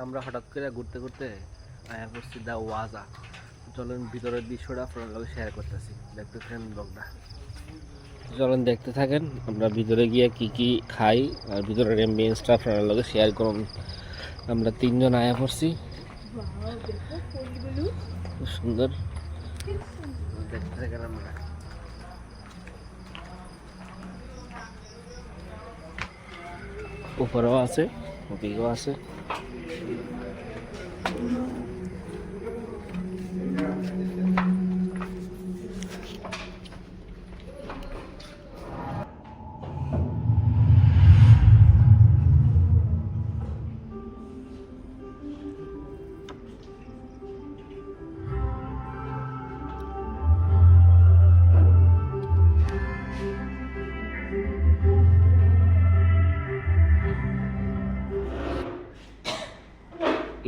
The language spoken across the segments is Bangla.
আমরা হঠাৎ করে ঘুরতে ঘুরতে আয়া করছি দা ওয়াজা। চলেন ভিতরের দৃশ্যটা আপনার লগে শেয়ার করতেছি, দেখতে থাকেন ব্লগটা। চলেন দেখতে থাকেন আমরা ভিতরে গিয়ে কি কি খাই আর ভিতরের এমবিয়েন্সটা আপনার লগে শেয়ার করুন। আমরা তিনজন আয়া পড়ছি, খুব সুন্দর দেখতে থাকেন। আমরা উপরেও আছে, ওদিকেও আছে।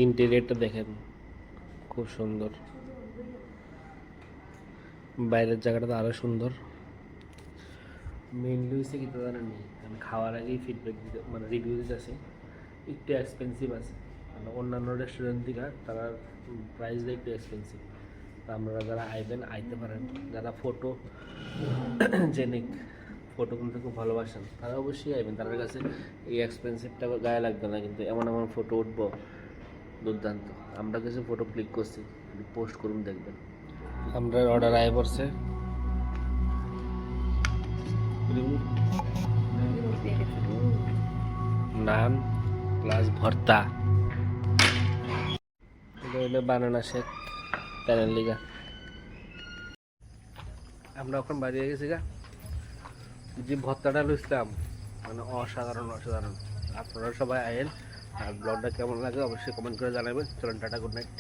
ইন্টেরিয়রটা দেখেন, খুব সুন্দর। বাইরের জায়গাটা তো আরো সুন্দর। মেইনলি হচ্ছে কি তো জানেননি, আমি খাওয়ার আগেই ফিডব্যাক দিতে মানে রিভিউ দিতেছি, একটু এক্সপেন্সিভ আছে। মানে অন্যান্য রেস্টুরেন্ট থেকে তারা প্রাইসটা একটু এক্সপেন্সিভ। তা আপনারা যারা আইবেন আইতে পারেন, যারা ফটো জেনিক ফটো তুলতে খুব ভালোবাসেন তারা অবশ্যই আইবেন। তাদের কাছে এই এক্সপেন্সিভটা গায়ে লাগবে না, কিন্তু এমন এমন ফটো উঠবো দুর্দান্ত। আমরা কিছু ফটো ক্লিক করছি, পোস্ট করুন দেখবেন। আমরা অর্ডার আয় পড়ছে নান প্লাস ভর্তা, এটা হইলো বানানা শেক প্যানের লিগা। আমরা এখন বাড়িয়ে গেছি গা, যে ভর্তাটা লইছিলাম মানে অসাধারণ অসাধারণ। আপনারা সবাই আয়েন, আর ব্লগটা কেমন লাগে অবশ্যই কমেন্ট করে জানাবেন। চলুন টাটা, গুড নাইট।